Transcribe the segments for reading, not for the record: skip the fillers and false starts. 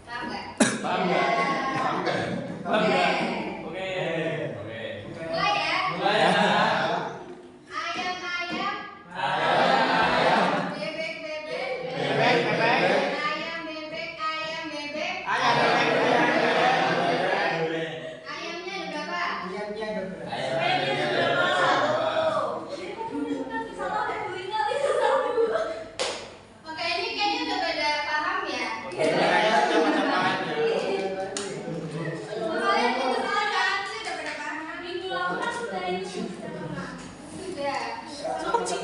Paham nggak? Paham nggak? Paham nggak? Paham nggak? Oke. Mulai ya. Mulai ya. Ayam-ayam. Ayam. Bebek-bebek. Bebek-bebek. Ayam-bebek. Ayam-bebek. Ayamnya ada berapa? Oke, ini kayaknya udah pada paham ya. Kalian itu salah kan? Ini udah pada paham. Minggu lalu kan sudah itu. Sudah. Oke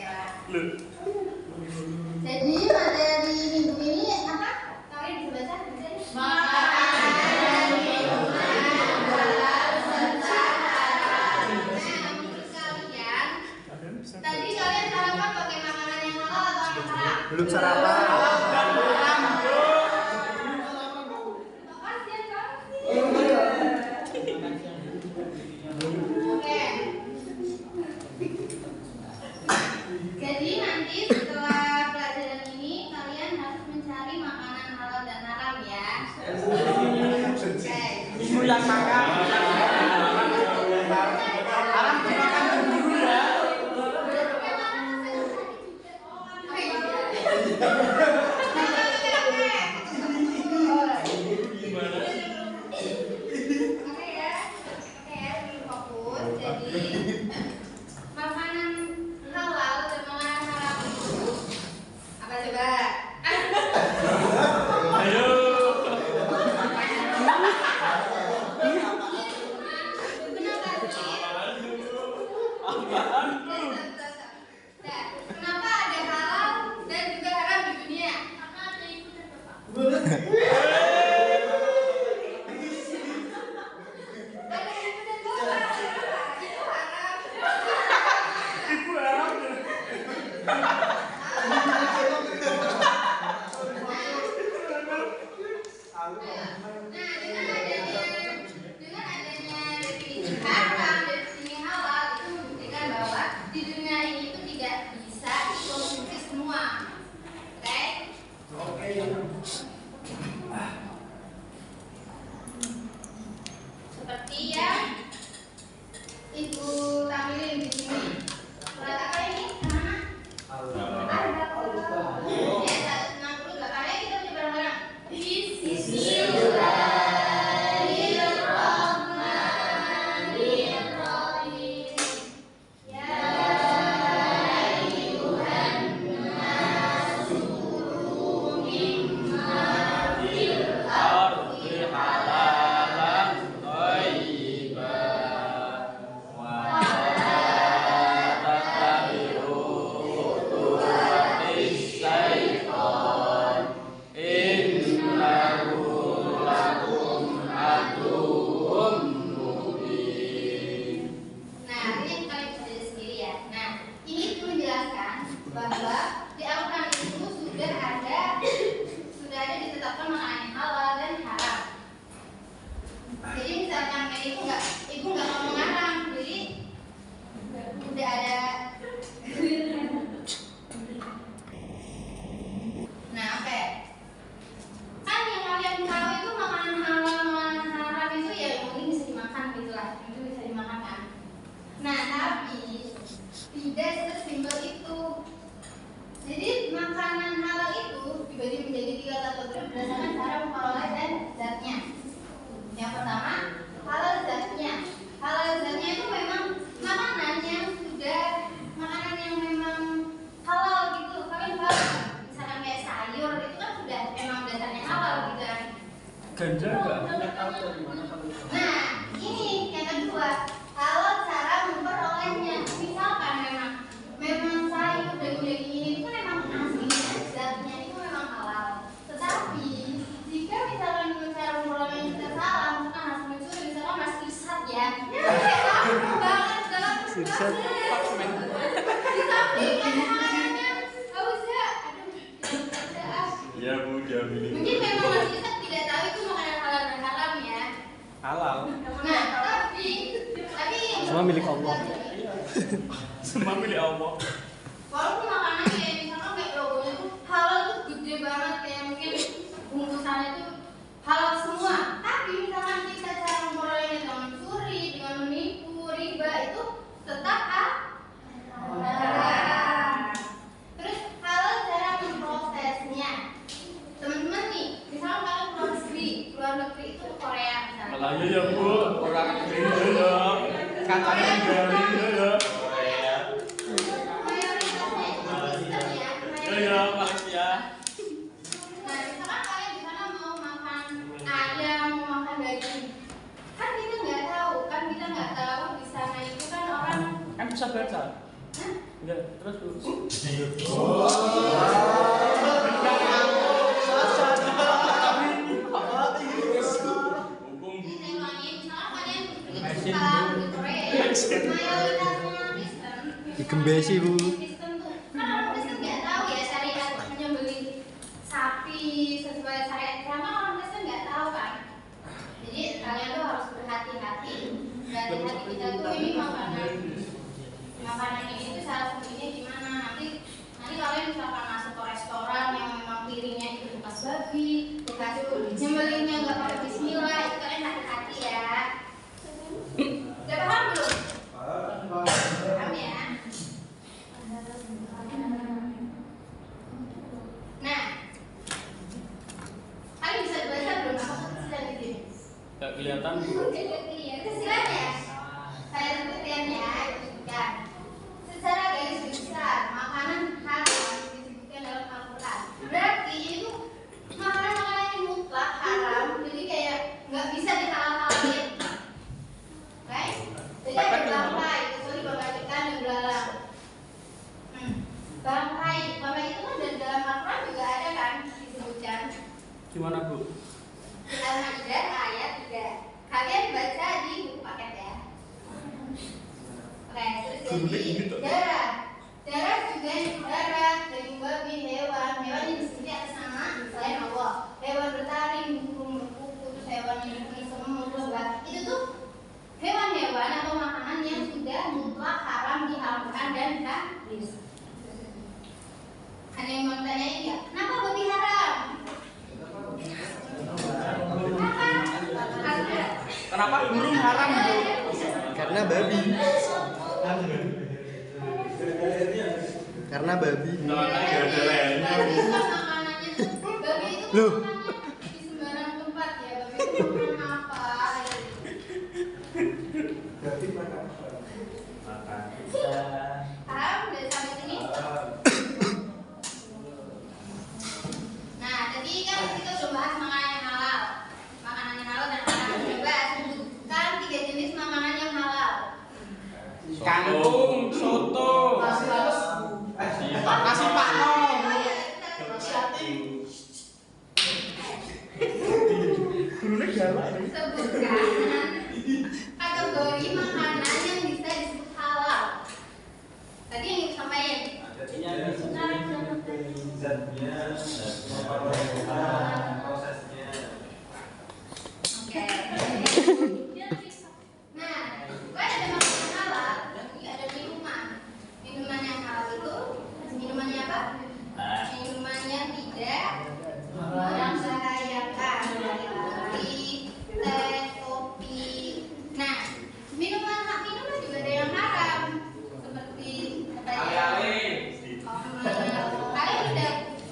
lah. Jadi materi minggu ini apa? Kalian bisa baca? Makanan, minuman, halal, serta haram. Nah, menurut kalian, tadi kalian sarapan pakai makanan yang halal atau yang haram? Belum sarapan. Kasian banget sih. Oke. Jadi nanti setelah pelajaran ini kalian harus mencari makanan halal dan haram ya. Oke. Ibu yang makan. Haram dimakan dulu ya. Oke ya, lebih fokus. Jadi makanan halal dan makanan haram itu apa coba? Ayo. Nah, kenapa ada halal dan juga haram di dunia? Karena ada ibu dan bapak. Ada ibu dan bapak. Itu haram. Ibu haram. Dengan adanya definisi haram dan definisi halal itu membuktikan bahwa di dunia ini itu tidak bisa dikonsumsi semua. Oke? Seperti yang Ibu tampilin di sini. Surat apa ini? Al-Baqarah. Ya, 168. Ayo kita baca bareng-bareng. Bismillahirrahmanirrahim. Ya ayyuhan nasu kulu mimma fil ardi Halalan thayyiban wa la tattabi'u khutuwatis syaitan innahu lakum aduwwun mubin. Nah, ini yang kalian bisa lihat sendiri ya. Nah, ini itu menjelaskan bahwa di Al-Quran itu sudah ada ditetapkan makanan yang halal dan haram. Jadi misalkan kayak ibu nggak ngomong haram, jadi udah ada. Nah, oke. Kan yang kalian tahu itu makanan halal, makanan haram itu ya yang penting bisa dimakan gitu lah, itu bisa dimakan kan. Nah, tapi tidak sesimpel itu. Jadi makanan halal itu dibagi menjadi 3 kategori berdasarkan cara mengolah dan zatnya. Yang pertama, halal zatnya. Halal zatnya itu memang makanan yang memang halal gitu. Kalian paham? Misalkan kayak sayur itu kan sudah emang dasarnya halal gitu kan. Ganja nggak tahu dari mana kalau itu. Nah, ini yang kedua, halal cara memperolehnya. Misalkan memang sayur daging-daging ini itu kan memang aslinya zatnya itu memang halal. Tetapi jika misalkan cara memperolehnya kita salah, misalkan hasil mencuri, misalkan mas irsat ya, tahu banget dalam Irsat. di samping ada makanannya, hausnya, aduh, Ya Bu, jamin. mungkin memang mas irsat tidak tahu itu makanan halal dan haram ya. Halal. Nah, tapi Semua milik Allah. Semua milik Allah. walaupun makanan kayak misalkan kayak logonya tuh halal tuh gede banget kayak Lah iya ya Bu, ora kering ya. Kacane garing ya. Mayoritasnya itu Kristen ya. Ya Malaysia. Nah, misalkan kalian di sana mau makan ayam, mau makan daging, kan kita nggak tahu, di sana itu kan orang. Kan bisa baca. Hah? Enggak, terus Bu. Digembesi Bu. Kristen tuh kan orang Kristen nggak tahu ya syariat menyembelih sapi sesuai syariat Islam, kan orang Kristen nggak tahu kan. Jadi kalian tuh harus berhati-hati. Berhati-hati kita tuh ini makanan ini tuh salah satunya gimana. Nanti kalian misalkan masuk ke restoran yang memang piringnya itu bekas babi, bekas nyembelihnya nggak pakai Bismillah, itu kalian hati-hati ya. Udah paham belum? Paham ya? Nah, kalian bisa baca belum apa sedang di sini? Enggak kelihatan Bu. Iya, kesimpulannya saya sebutkan ya, disebutkan secara garis besar makanan haram disebutkan dalam Al-Quran. Berarti itu makanan-makanan yang mutlak haram, jadi kayak nggak bisa dihalal-halalin. Oke? Jadi ada bangkai, kecuali bangkai ikan dan belalang. Bangkai itu kan dari dalam Al-Quran juga ada kan disebutkan. Gimana Bu? Di Al-Maidah ayat 3. Kalian baca di buku paket ya. Oke, terus jadi darah juga daging babi, hewan yang disebut atas nama selain Allah, hewan bertaring, burung berkuku, terus hewan yang punya semut, lebah, itu tuh hewan-hewan atau makanan yang sudah mutlak haram diharamkan dan hadis. Ada yang mau tanya enggak? Kenapa babi haram? Kenapa burung haram Bu? Karena babi. Karena babi. Babi itu kan makanannya tuh, babi itu Loh. makanannya di sembarang tempat ya. Babi itu makan apa? Paham? Udah sampai sini? Nah, tadi kan kita udah bahas makanan yang halal. Makanan yang halal dan haram. Coba sebutkan 3 jenis makanan yang halal. Kangkung, soto, nasi pakno. Gurune galak. Sebutkan kategori makanan yang bisa disebut halal. Tadi yang disampaikan. Oke. Nah, kan ada makanan halal, juga ada minuman. Minuman yang halal itu minumannya apa? Minuman yang tidak membahayakan, dari teh, kopi. Nah, minuman juga ada yang haram, seperti apa ya? Kalian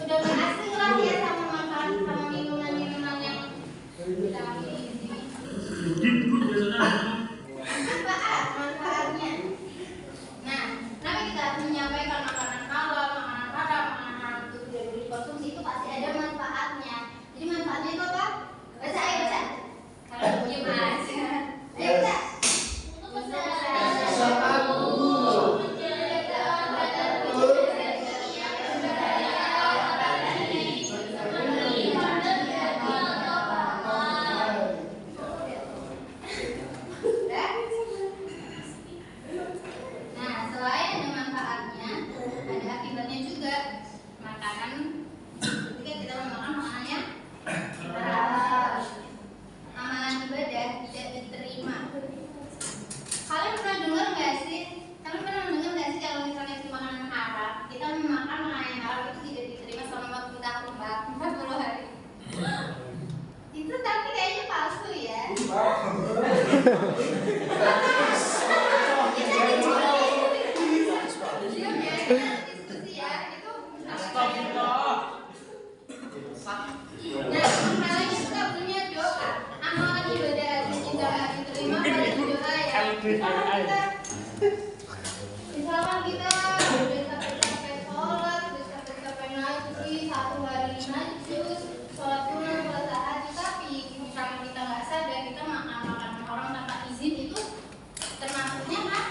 udah nggak asing lah ya sama minuman-minuman yang kita ambil di sini. Manfaatnya. Nah, kenapa kita harus menyampaikan makanan halal, makanan haram, makanan haram itu tidak boleh dikonsumsi, itu pasti ada manfaatnya. Jadi manfaatnya itu apa? Baca, ayo baca. Kalau diem aja. Ayo baca. Nah, selain ada manfaatnya, ada akibatnya juga. Makanan, ketika kita memakan makanannya halal, amalan ibadah tidak diterima. Kalian pernah dengar nggak sih? Kalian pernah dengar nggak sih kalau misalnya itu makanan haram, kita memakan makanan yang haram itu tidak diterima selama 40 hari. Itu tapi kayaknya palsu ya. Diskusi ya, itu Astagfirullah. nah, amalan itu tak punya doa, amalan ibadah aja misalkan kita udah capek-capek sholat, udah capek-capek ngaji, satu hari najus, sholat sunnah, sholat tahajud, tapi misalkan kita nggak sadar kita makan makanan orang tanpa izin itu termasuknya kan?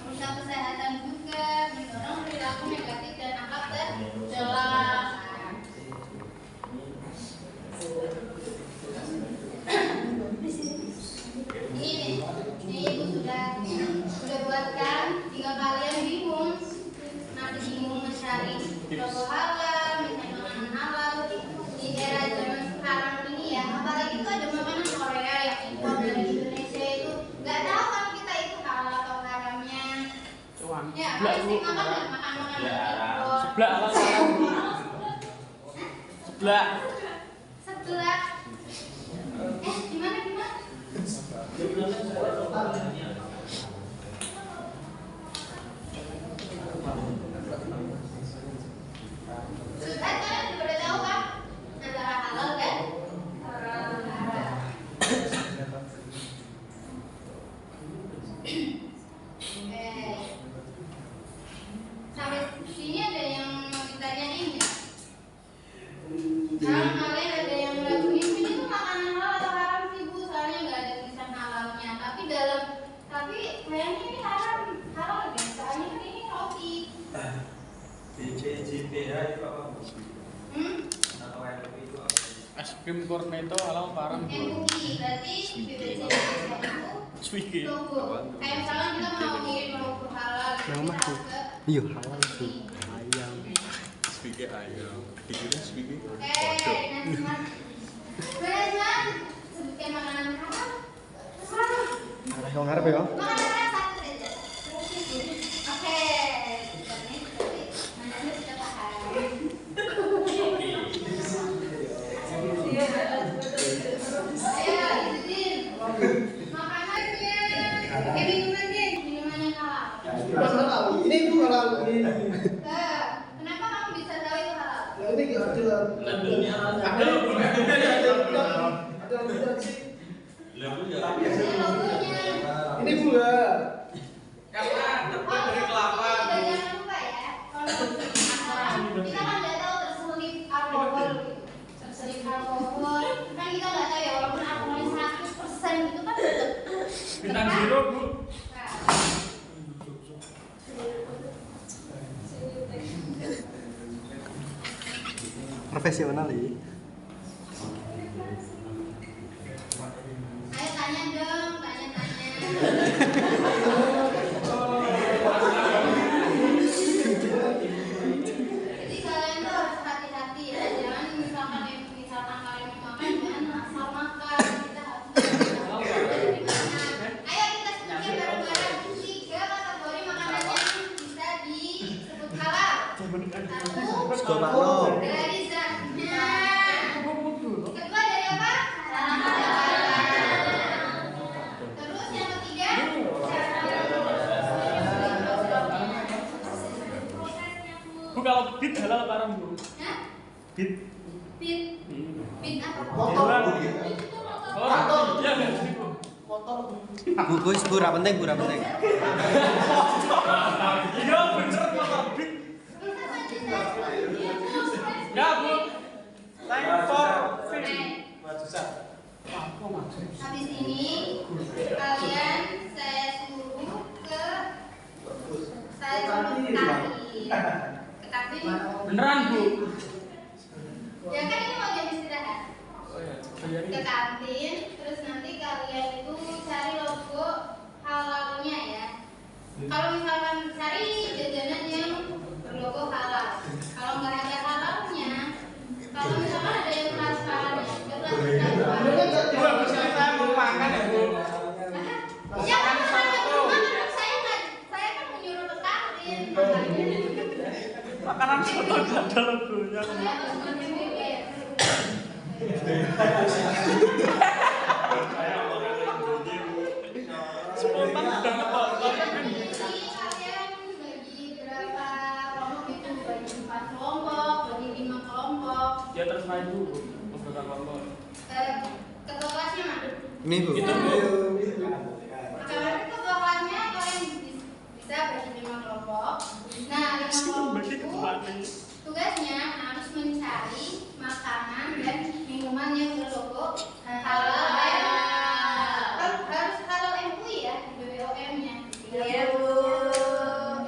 Merusak kesehatan juga, mendorong perilaku negatif dan akhlak tercela. Ini ibu sudah buatkan, jika kalian bingung nanti bingung mencari logo halal, mencari makanan halal di era zaman sekarang ini ya, apalagi itu ada makanan Korea yang impor dari Indonesia itu nggak tahu kan kita itu halal atau haramnya. Ya, kalian sering makan nggak makan impor? Sebelah halal haram. Sebelah. Sebelah. Gimana? Sudah kalian sudah tahu kan antara halal dan haram. Sampai sini ada yang mau ditanyain nggak? Kalau kalian ada yang meragukan ini tuh makanan halal atau haram sih Bu? Soalnya nggak ada tulisan halalnya. Tapi kayaknya ini halal deh. Soalnya kan ini roti. BCJPH itu apa? Atau LP itu apa? Es krim cornetto halal haram. MUI berarti BPJS itu logo. Kayak misalnya kita mau ngirim logo halal. Nama tuh. Iya halal tuh. Ayam. Speaker ayam. Dikira speaker. Nasman. Sebutkan makanan halal. Terserah. Arah yang ngarep ya. Makanan halal satu saja. Oke. Mananya sudah paham. Ayo, ikutin. Makanannya. Minumannya halal. Ini itu halal ini. Kenapa kamu bisa tahu itu halal? Ini ada Ini logonya. ini pula. Karena terbuat dari kelapa. Jangan lupa ya, kalau kita kan nggak tahu terselip alkohol gitu. Terselip alkohol, kan kita nggak tahu ya, walaupun alkoholnya 100% gitu kan tetap. Bintang zero Bu. Profesional ya. Ayo tanya dong, tanya. Jadi kalian tuh harus hati-hati ya, jangan misalkan kalian mau makan jangan asal makan. Kita harus dari mana. Ayo kita sebutkan bareng-bareng 3 kategori makanan yang bisa disebut halal. 1. Skopalo. Dari zatnya. Kedua dari apa? Halal. Terus yang ketiga? Bu kalau bit halal haram Bu. Hah? Bit. Pit. Pit apa? Motor. Oh, iya nggak sih Bu? Bungkus pura penting. Iya bener motor bit. Ya Bu. Time for film. Habis ini kalian saya suruh ke kantin. Ke kantin. Beneran Bu. Ya kan ini mau jam istirahat. Oh iya. Ke kantin, terus nanti kalian itu cari logo halalnya ya. Kalau misalkan cari jajanan yang berlogo halal. Kalau nggak ada halalnya, kalau misalkan ada yang transparan ya, Bu, habis ini saya mau makan ya Bu. ya kan saya kan menyuruh ke kantin makanya. Makanan soto gak ada logonya. Saya harus ngerti BBM. Spontan udah ngetok. Jadi kalian bagi berapa kelompok itu? Bagi 4 kelompok, bagi 5 kelompok. Ya terserah Ibu. Beberapa kelompok. Ketua kelasnya mana? Ini Bu. Itu Bu. Ketua kelasnya kalian bisa bagi 5 kelompok. Nah, 5 kelompok itu tugasnya harus mencari makanan dan minuman yang berlogo halal harus halal MUI ya, BPOM-nya. Iya, Bu.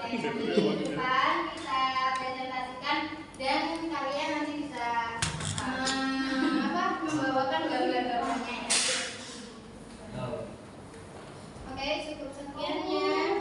Di depan kita presentasikan dan kalian nanti bisa membawakan gambar-gambarnya ya. Oke, cukup sekian ya.